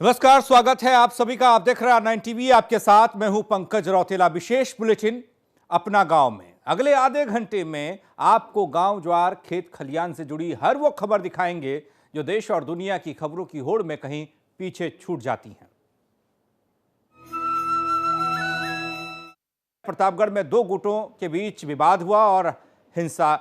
नमस्कार, स्वागत है आप सभी का। आप देख रहे हैं R9 टीवी। आपके साथ मैं हूं पंकज रौतेला। विशेष बुलेटिन अपना गांव में। अगले आधे घंटे में आपको गांव ज्वार खेत खलियान से जुड़ी हर वो खबर दिखाएंगे जो देश और दुनिया की खबरों की होड़ में कहीं पीछे छूट जाती हैं। प्रतापगढ़ में दो गुटों के बीच विवाद हुआ और हिंसा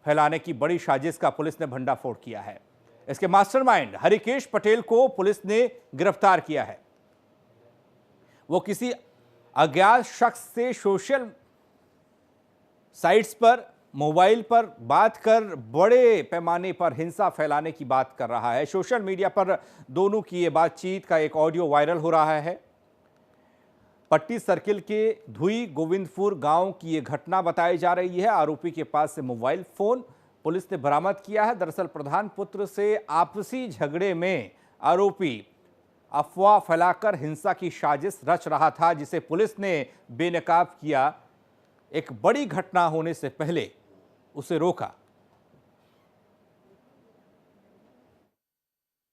फैलाने की बड़ी साजिश का पुलिस ने भंडाफोड़ किया है। इसके मास्टरमाइंड हरिकेश पटेल को पुलिस ने गिरफ्तार किया है। वो किसी अज्ञात शख्स से सोशल साइट्स पर मोबाइल पर बात कर बड़े पैमाने पर हिंसा फैलाने की बात कर रहा है। सोशल मीडिया पर दोनों की ये बातचीत का एक ऑडियो वायरल हो रहा है। पट्टी सर्किल के धुई गोविंदपुर गांव की ये घटना बताई जा रही है। आरोपी के पास से मोबाइल फोन पुलिस ने बरामद किया है। दरअसल प्रधान पुत्र से आपसी झगड़े में आरोपी अफवाह फैलाकर हिंसा की साजिश रच रहा था, जिसे पुलिस ने बेनकाब किया। एक बड़ी घटना होने से पहले उसे रोका।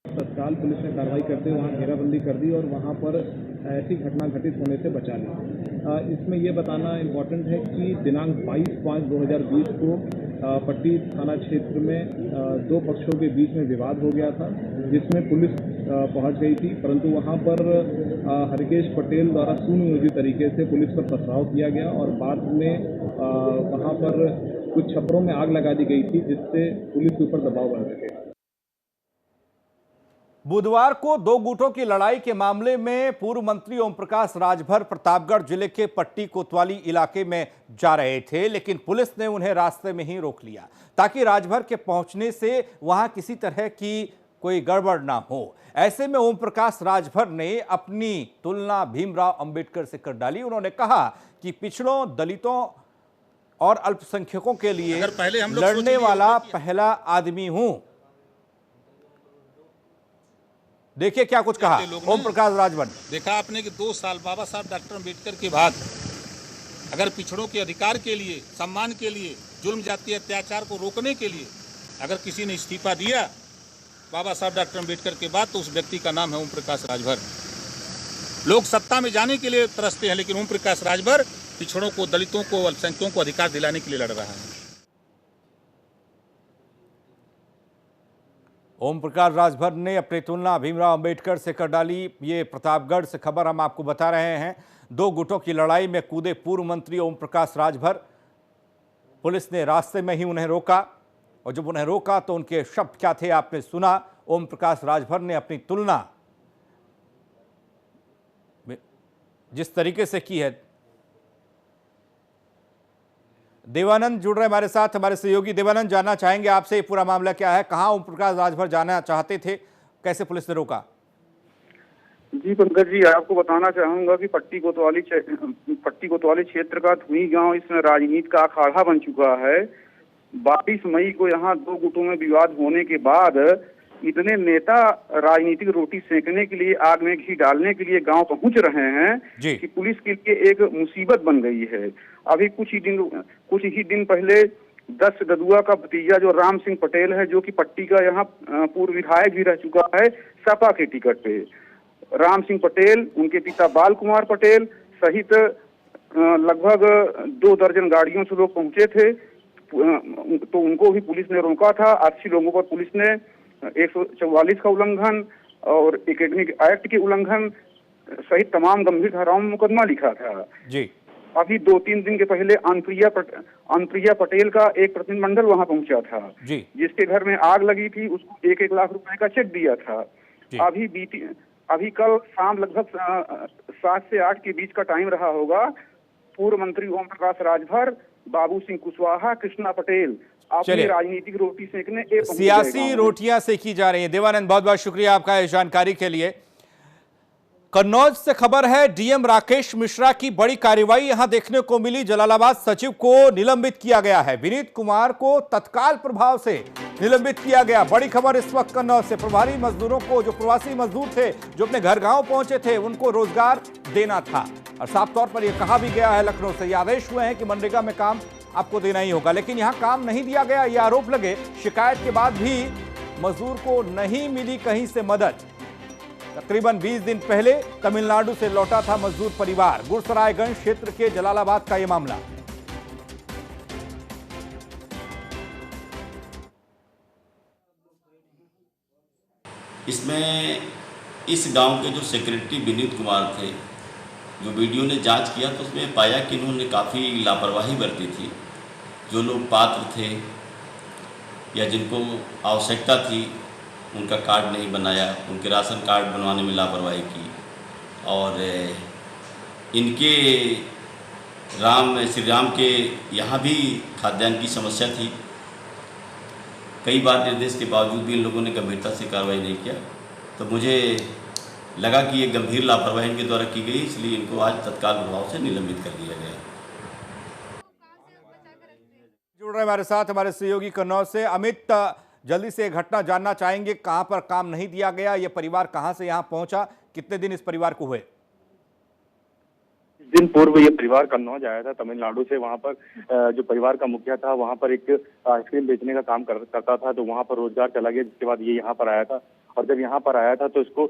तत्काल पुलिस ने कार्रवाई करते हुए वहाँ घेराबंदी कर दी और वहाँ पर ऐसी घटना घटित होने से बचा ली। इसमें यह बताना इम्पोर्टेंट है कि दिनांक 22/5/2020 को पट्टी थाना क्षेत्र में दो पक्षों के बीच में विवाद हो गया था, जिसमें पुलिस पहुंच गई थी, परंतु वहां पर हरिकेश पटेल द्वारा सुनियोजित तरीके से पुलिस पर पथराव किया गया और बाद में वहां पर कुछ छपरों में आग लगा दी गई थी, जिससे पुलिस के ऊपर दबाव बन सके। बुधवार को दो गुटों की लड़ाई के मामले में पूर्व मंत्री ओम प्रकाश राजभर प्रतापगढ़ जिले के पट्टी कोतवाली इलाके में जा रहे थे, लेकिन पुलिस ने उन्हें रास्ते में ही रोक लिया ताकि राजभर के पहुंचने से वहां किसी तरह की कोई गड़बड़ ना हो। ऐसे में ओम प्रकाश राजभर ने अपनी तुलना भीमराव अंबेडकर से कर डाली। उन्होंने कहा कि पिछड़ों, दलितों और अल्पसंख्यकों के लिए लड़ने वाला पहला आदमी हूं। देखिए क्या कुछ कहा ओम प्रकाश राजभर। देखा आपने कि 2 साल बाबा साहब डॉक्टर अम्बेडकर के बाद अगर पिछड़ों के अधिकार के लिए, सम्मान के लिए, जुल्म जाति अत्याचार को रोकने के लिए अगर किसी ने इस्तीफा दिया बाबा साहब डॉक्टर अम्बेडकर के बाद, तो उस व्यक्ति का नाम है ओम प्रकाश राजभर। लोग सत्ता में जाने के लिए तरसते हैं, लेकिन ओम प्रकाश राजभर पिछड़ों को, दलितों को, अल्पसंख्यकों को अधिकार दिलाने के लिए लड़ रहा है। ओम प्रकाश राजभर ने अपनी तुलना भीमराव अंबेडकर से कर डाली। ये प्रतापगढ़ से खबर हम आपको बता रहे हैं। दो गुटों की लड़ाई में कूदे पूर्व मंत्री ओम प्रकाश राजभर। पुलिस ने रास्ते में ही उन्हें रोका और जब उन्हें रोका तो उनके शब्द क्या थे आपने सुना। ओम प्रकाश राजभर ने अपनी तुलना जिस तरीके से की है। देवानंद जुड़ रहे हमारे साथ, हमारे सहयोगी। देवानंद, जानना चाहेंगे आपसे ये पूरा मामला क्या है, कहां ओम प्रकाश राजभर जाना चाहते थे, कैसे पुलिस ने रोका? जी पंकज जी, आपको बताना चाहूंगा कि पट्टी कोतवाली क्षेत्र का धुई गांव इसमें राजनीति का अखाड़ा बन चुका है। 22 मई को यहाँ दो गुटों में विवाद होने के बाद इतने नेता राजनीतिक रोटी सेकने के लिए, आग में घी डालने के लिए गांव पहुंच रहे हैं कि पुलिस के लिए एक मुसीबत बन गई है। अभी कुछ ही दिन पहले 10 ददुआ का भतीजा जो राम सिंह पटेल है, जो कि पट्टी का यहाँ पूर्व विधायक भी रह चुका है सपा के टिकट पे, राम सिंह पटेल, उनके पिता बाल कुमार पटेल सहित लगभग 2 दर्जन गाड़ियों से लोग पहुंचे थे। तो उनको भी पुलिस ने रोका था। 80 लोगों पर पुलिस ने 144 का उल्लंघन और एकेडमिक एक्ट के उल्लंघन सहित तमाम गंभीर धाराओं में मुकदमा लिखा था। जी। अभी 2-3 दिन के पहले अनुप्रिया पटेल का एक प्रतिनिधिमंडल वहां पहुंचा था, जिसके घर में आग लगी थी। उसको 1-1 लाख रुपए का चेक दिया था। अभी कल शाम लगभग 7 से 8 के बीच का टाइम रहा होगा। पूर्व मंत्री ओम प्रकाश राजभर, बाबू सिंह कुशवाहा, कृष्णा पटेल अपनी राजनीतिक रोटी सेकने, सियासी रोटियां सेकी जा रही है। देवानंद, बहुत बहुत शुक्रिया आपका इस जानकारी के लिए। कन्नौज से खबर है, डीएम राकेश मिश्रा की बड़ी कार्रवाई यहां देखने को मिली। जलालाबाद सचिव को निलंबित किया गया है। विनीत कुमार को तत्काल प्रभाव से निलंबित किया गया। बड़ी खबर इस वक्त कन्नौज से। प्रभारी मजदूरों को, जो प्रवासी मजदूर थे जो अपने घर गांव पहुंचे थे, उनको रोजगार देना था और साफ तौर पर यह कहा भी गया है लखनऊ से, ये आदेश हुए हैं कि मनरेगा में काम आपको देना ही होगा, लेकिन यहां काम नहीं दिया गया। ये आरोप लगे। शिकायत के बाद भी मजदूर को नहीं मिली कहीं से मदद। तकरीबन 20 दिन पहले तमिलनाडु से लौटा था मजदूर परिवार। गुरसरायगंज क्षेत्र के जलालाबाद का यह मामला। इसमें इस गांव के जो सेक्रेटरी विनीत कुमार थे, जो वीडियो ने जांच किया तो उसमें पाया कि इन्होंने काफ़ी लापरवाही बरती थी। जो लोग पात्र थे या जिनको आवश्यकता थी उनका कार्ड नहीं बनाया, उनके राशन कार्ड बनवाने में लापरवाही की और इनके श्री राम के यहाँ भी खाद्यान्न की समस्या थी। कई बार निर्देश के बावजूद भी इन लोगों ने गंभीरता से कार्रवाई नहीं किया, तो मुझे लगा कि ये गंभीर लापरवाही इनके द्वारा की गई, इसलिए इनको आज तत्काल प्रभाव से निलंबित कर दिया गया। जुड़ रहे हमारे साथ हमारे सहयोगी कन्नौज से अमित, जल्दी से घटना जानना चाहेंगे, कहां पर काम नहीं दिया गया, यह परिवार कहां से यहां पहुंचा, कितने दिन इस परिवार को हुए? दिन पूर्व ये परिवार कन्नौज आया था तमिलनाडु से। वहाँ पर जो परिवार का मुखिया था वहाँ पर एक आइसक्रीम बेचने का काम करता था, तो वहाँ पर रोजगार चला गया। जिसके बाद ये यहाँ पर आया था और जब यहाँ पर आया था तो इसको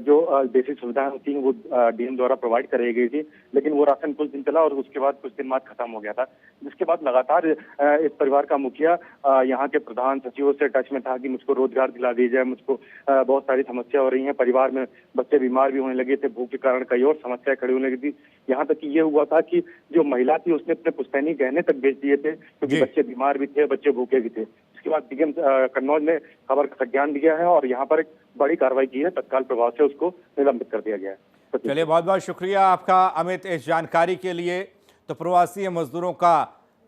जो बेसिक सुविधाएं होती हैं वो डीएम द्वारा प्रोवाइड कराई गई थी, लेकिन वो राशन कुछ दिन चला और उसके बाद कुछ दिन बाद खत्म हो गया था। जिसके बाद लगातार इस परिवार का मुखिया यहाँ के प्रधान सचिवों से टच में था कि मुझको रोजगार दिला दी जाए, मुझको बहुत सारी समस्या हो रही है, परिवार में बच्चे बीमार भी होने लगे थे, भूख के कारण कई और समस्याएं खड़ी होने लगी थी। यहाँ तक कि ये हुआ था कि जो महिला थी उसने अपने पुश्तैनी गहने तक बेच दिए थे क्योंकि बच्चे बीमार भी थे, बच्चे भूखे भी थे। इसके बाद डीएम कन्नौज ने खबर का संज्ञान लिया है और यहाँ पर एक बड़ी कार्रवाई की है, तत्काल प्रभाव से उसको निलंबित कर दिया गया है। चलिए, बहुत बहुत शुक्रिया आपका अमित इस जानकारी के लिए। तो प्रवासी मजदूरों का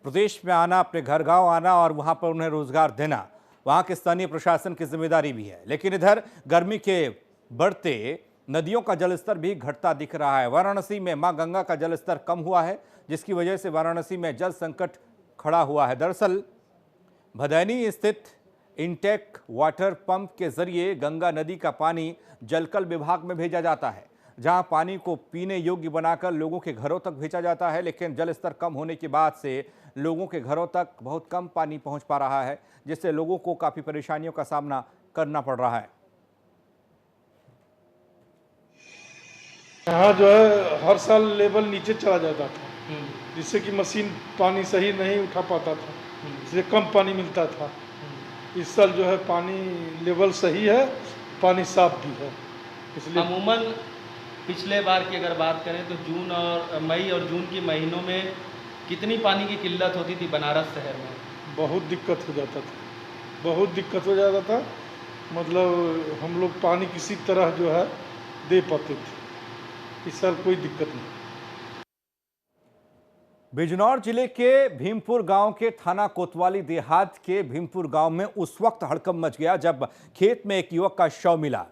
प्रदेश में आना, अपने घर गांव आना और वहां पर उन्हें रोजगार देना वहां के स्थानीय प्रशासन की जिम्मेदारी भी है, लेकिन इधर गर्मी के बढ़ते नदियों का जलस्तर भी घटता दिख रहा है। वाराणसी में मां गंगा का जलस्तर कम हुआ है, जिसकी वजह से वाराणसी में जल संकट खड़ा हुआ है। दरअसल भदैनी स्थित इंटेक वाटर पंप के जरिए गंगा नदी का पानी जलकल विभाग में भेजा जाता है, जहां पानी को पीने योग्य बनाकर लोगों के घरों तक भेजा जाता है। लेकिन जल स्तर कम होने के बाद से लोगों के घरों तक बहुत कम पानी पहुंच पा रहा है, जिससे लोगों को काफी परेशानियों का सामना करना पड़ रहा है। यहाँ जो है हर साल लेवल नीचे चला जाता था, जिससे कि मशीन पानी सही नहीं उठा पाता था, इसलिए कम पानी मिलता था। इस साल जो है पानी लेवल सही है, पानी साफ भी है, इसलिए अमूमन पिछले बार की अगर बात करें तो जून और मई और जून के महीनों में कितनी पानी की किल्लत होती थी बनारस शहर में? बहुत दिक्कत हो जाता था, बहुत दिक्कत हो जाता था। मतलब हम लोग पानी किसी तरह जो है दे पाते थे। इस साल कोई दिक्कत नहीं। बिजनौर जिले के भीमपुर गांव के थाना कोतवाली देहात के भीमपुर गांव में उस वक्त हड़कंप मच गया जब खेत में एक युवक का शव मिला,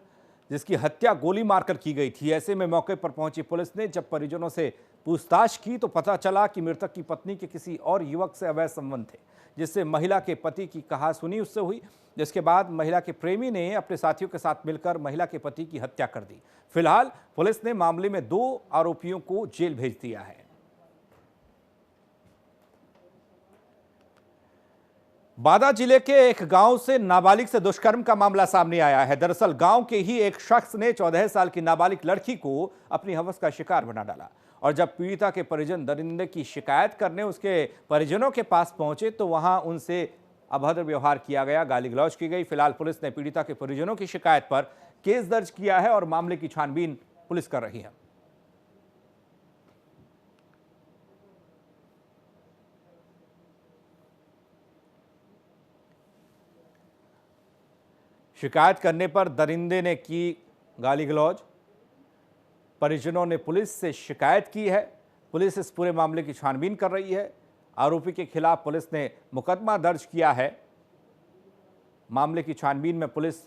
जिसकी हत्या गोली मारकर की गई थी। ऐसे में मौके पर पहुंची पुलिस ने जब परिजनों से पूछताछ की तो पता चला कि मृतक की पत्नी के किसी और युवक से अवैध संबंध थे, जिससे महिला के पति की कहासुनी उससे हुई। जिसके बाद महिला के प्रेमी ने अपने साथियों के साथ मिलकर महिला के पति की हत्या कर दी। फिलहाल पुलिस ने मामले में 2 आरोपियों को जेल भेज दिया है। बादा जिले के एक गांव से नाबालिग से दुष्कर्म का मामला सामने आया है। दरअसल गांव के ही एक शख्स ने 14 साल की नाबालिग लड़की को अपनी हवस का शिकार बना डाला और जब पीड़िता के परिजन दरिंदे की शिकायत करने उसके परिजनों के पास पहुंचे तो वहां उनसे अभद्र व्यवहार किया गया, गाली गलौज की गई। फिलहाल पुलिस ने पीड़िता के परिजनों की शिकायत पर केस दर्ज किया है और मामले की छानबीन पुलिस कर रही है। शिकायत करने पर दरिंदे ने की गाली गलौज, परिजनों ने पुलिस से शिकायत की है। पुलिस इस पूरे मामले की छानबीन कर रही है। आरोपी के खिलाफ पुलिस ने मुकदमा दर्ज किया है। मामले की छानबीन में पुलिस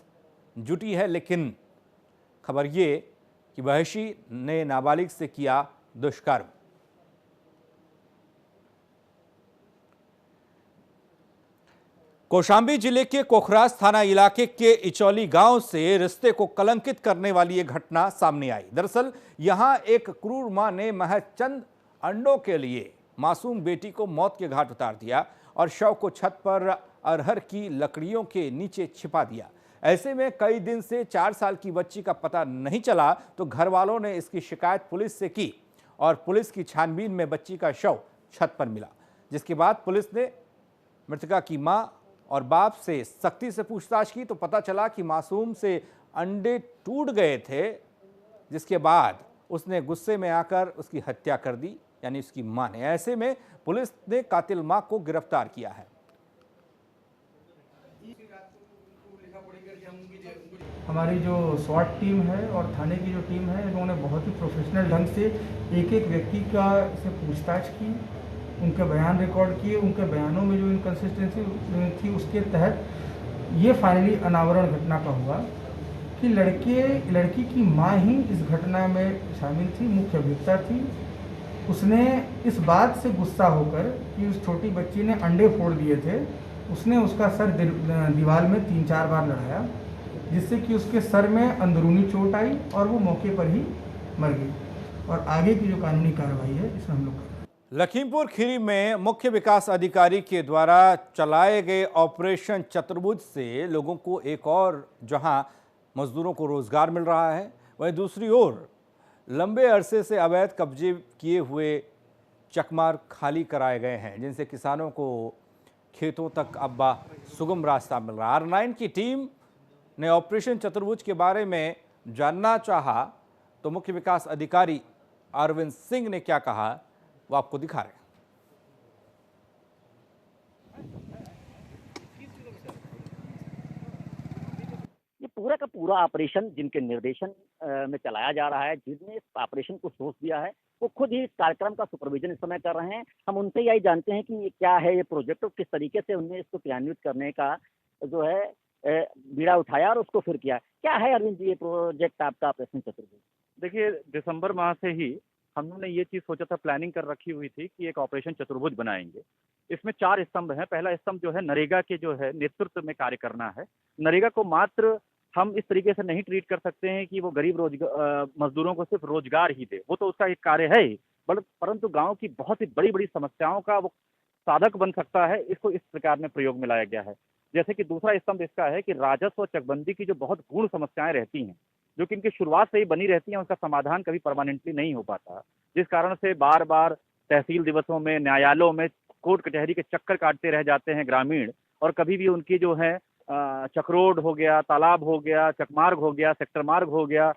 जुटी है, लेकिन खबर ये कि वहशी ने नाबालिग से किया दुष्कर्म। कौशाम्बी जिले के कोखरास थाना इलाके के इचौली गांव से रिश्ते को कलंकित करने वाली एक घटना सामने आई। दरअसल यहां एक क्रूर मां ने महज चंद अंडों के लिए मासूम बेटी को मौत के घाट उतार दिया और शव को छत पर अरहर की लकड़ियों के नीचे छिपा दिया। ऐसे में कई दिन से 4 साल की बच्ची का पता नहीं चला तो घर वालों ने इसकी शिकायत पुलिस से की और पुलिस की छानबीन में बच्ची का शव छत पर मिला, जिसके बाद पुलिस ने मृतका की मां और बाप से सख्ती से पूछताछ की तो पता चला कि मासूम से अंडे टूट गए थे, जिसके बाद उसने गुस्से में आकर उसकी हत्या कर दी, यानी उसकी मां ने। ऐसे में पुलिस ने कातिल मां को गिरफ्तार किया है। हमारी जो स्वाट टीम है और थाने की जो टीम है, इन्होंने बहुत ही प्रोफेशनल ढंग से एक एक व्यक्ति का से पूछताछ की, उनके बयान रिकॉर्ड किए, उनके बयानों में जो इनकन्सिस्टेंसी थी उसके तहत ये फाइनली अनावरण घटना का हुआ कि लड़की की मां ही इस घटना में शामिल थी, मुख्य अभियुक्ता थी। उसने इस बात से गुस्सा होकर कि उस छोटी बच्ची ने अंडे फोड़ दिए थे, उसने उसका सर दीवार में 3-4 बार लड़ाया, जिससे कि उसके सर में अंदरूनी चोट आई और वो मौके पर ही मर गई। और आगे की जो कानूनी कार्रवाई है इसमें हम लोग कर रहे हैं। लखीमपुर खीरी में मुख्य विकास अधिकारी के द्वारा चलाए गए ऑपरेशन चतुर्भुज से लोगों को एक और जहां मजदूरों को रोजगार मिल रहा है, वहीं दूसरी ओर लंबे अरसे से अवैध कब्जे किए हुए चकमार खाली कराए गए हैं, जिनसे किसानों को खेतों तक अब सुगम रास्ता मिल रहा है। R9 की टीम ने ऑपरेशन चतुर्भुज के बारे में जानना चाहा तो मुख्य विकास अधिकारी अरविंद सिंह ने क्या कहा वो आपको दिखा रहे हैं। ये पूरा का पूरा ऑपरेशन जिनके निर्देशन में चलाया जा रहा है, जिसने इस ऑपरेशन को सोच दिया है, वो खुद ही इस कार्यक्रम का सुपरविजन इस समय कर रहे हैं। हम उनसे यही जानते हैं कि ये क्या है ये प्रोजेक्ट और किस तरीके से उन्हें इसको क्रियान्वित करने का जो है बीड़ा उठाया और उसको फिर किया। क्या है अरविंद जी ये प्रोजेक्ट आपका ऑपरेशन चतुर्भुज? देखिए, दिसंबर माह से ही हम लोगों ने ये चीज़ सोचा था, प्लानिंग कर रखी हुई थी कि एक ऑपरेशन चतुर्भुज बनाएंगे। इसमें 4 स्तंभ हैं। पहला स्तंभ जो है नरेगा के जो है नेतृत्व में कार्य करना है। नरेगा को मात्र हम इस तरीके से नहीं ट्रीट कर सकते हैं कि वो गरीब मजदूरों को सिर्फ रोजगार ही दे, वो तो उसका एक कार्य है ही, परंतु गांव की बहुत ही बड़ी बड़ी समस्याओं का वो साधक बन सकता है। इसको इस प्रकार में प्रयोग में लाया गया है। जैसे कि दूसरा स्तंभ इसका है कि राजस्व और चकबंदी की जो बहुत गूढ़ समस्याएं रहती हैं, जो कि इनकी शुरुआत से ही बनी रहती हैं, उसका समाधान कभी परमानेंटली नहीं हो पाता, जिस कारण से बार बार तहसील दिवसों में, न्यायालयों में, कोर्ट कचहरी के चक्कर काटते रह जाते हैं ग्रामीण। और कभी भी उनकी जो है चक्रोड हो गया, तालाब हो गया, चकमार्ग हो गया, सेक्टर मार्ग हो गया,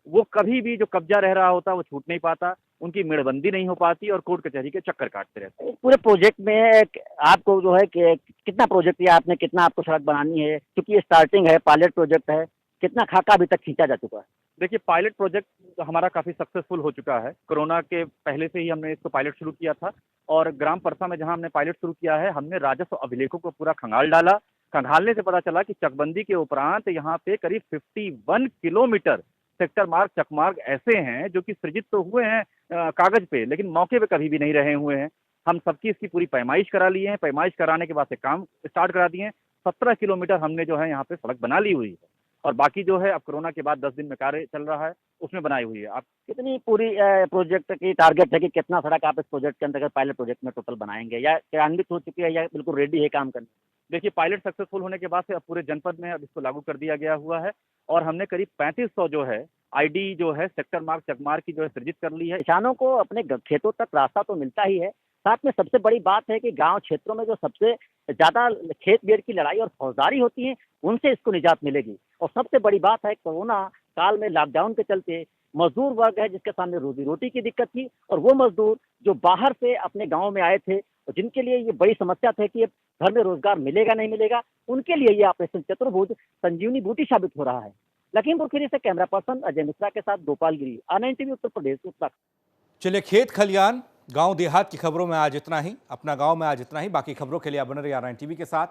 वो कभी भी जो कब्जा रह रहा होता वो छूट नहीं पाता, उनकी मेड़बंदी नहीं हो पाती और कोर्ट कचहरी के चक्कर काटते रहते हैं। पूरे प्रोजेक्ट में आपको जो है कि कितना प्रोजेक्ट किया आपने, कितना आपको सड़क बनानी है, क्योंकि ये स्टार्टिंग है, पायलट प्रोजेक्ट है, कितना खाका अभी तक खींचा जा चुका है? देखिए, पायलट प्रोजेक्ट हमारा काफ़ी सक्सेसफुल हो चुका है। कोरोना के पहले से ही हमने इसको पायलट शुरू किया था और ग्राम परसा में जहां हमने पायलट शुरू किया है, हमने राजस्व अभिलेखों को पूरा खंगाल डाला। खंगालने से पता चला कि चकबंदी के उपरांत यहाँ पे करीब 51 किलोमीटर सेक्टर मार्ग, चकमार्ग ऐसे हैं जो कि सृजित तो हुए हैं कागज पे, लेकिन मौके पे कभी भी नहीं रहे हुए हैं। हम सबकी इसकी पूरी पैमाइश करा लिए हैं। पैमाइश कराने के बाद से काम स्टार्ट करा दिए हैं। 17 किलोमीटर हमने जो है यहाँ पे सड़क बना ली हुई है और बाकी जो है अब कोरोना के बाद 10 दिन में कार्य चल रहा है, उसमें बनाई हुई है। आप कितनी पूरी प्रोजेक्ट की टारगेट है कि कितना सड़क आप इस प्रोजेक्ट के अंतर्गत पायलट प्रोजेक्ट में टोटल बनाएंगे, या क्रियान्वित हो चुकी है या बिल्कुल रेडी है काम करने? देखिए, पायलट सक्सेसफुल होने के बाद से अब पूरे जनपद में अब इसको लागू कर दिया गया हुआ है और हमने करीब 3500 जो है आईडी जो है सेक्टर मार्ग, चकमार्ग की जो है सृजित कर ली है। किसानों को अपने खेतों तक रास्ता तो मिलता ही है, साथ में सबसे बड़ी बात है कि गांव क्षेत्रों में जो सबसे ज्यादा खेत बेर की लड़ाई और फौजदारी होती है, उनसे इसको निजात मिलेगी। और सबसे बड़ी बात है, कोरोना काल में लॉकडाउन के चलते मजदूर वर्ग है जिसके सामने रोजी रोटी की दिक्कत थी, और वो मजदूर जो बाहर से अपने गाँव में आए थे और जिनके लिए ये बड़ी समस्या थी कि घर में रोजगार मिलेगा नहीं मिलेगा, उनके लिए ये ऑपरेशन चतुर्भुज संजीवनी बूटी साबित हो रहा है। लखीमपुर खीरी से कैमरा पर्सन अजय मिश्रा के साथ गोपाल गिरी, R9 TV उत्तर प्रदेश, उत्तराखंड। चलिए, खेत खलियान गांव देहात की खबरों में आज इतना ही। अपना गांव में आज इतना ही। बाकी खबरों के लिए आप बने रहिए R9 TV के साथ,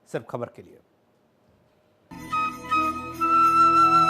सिर्फ खबर के लिए।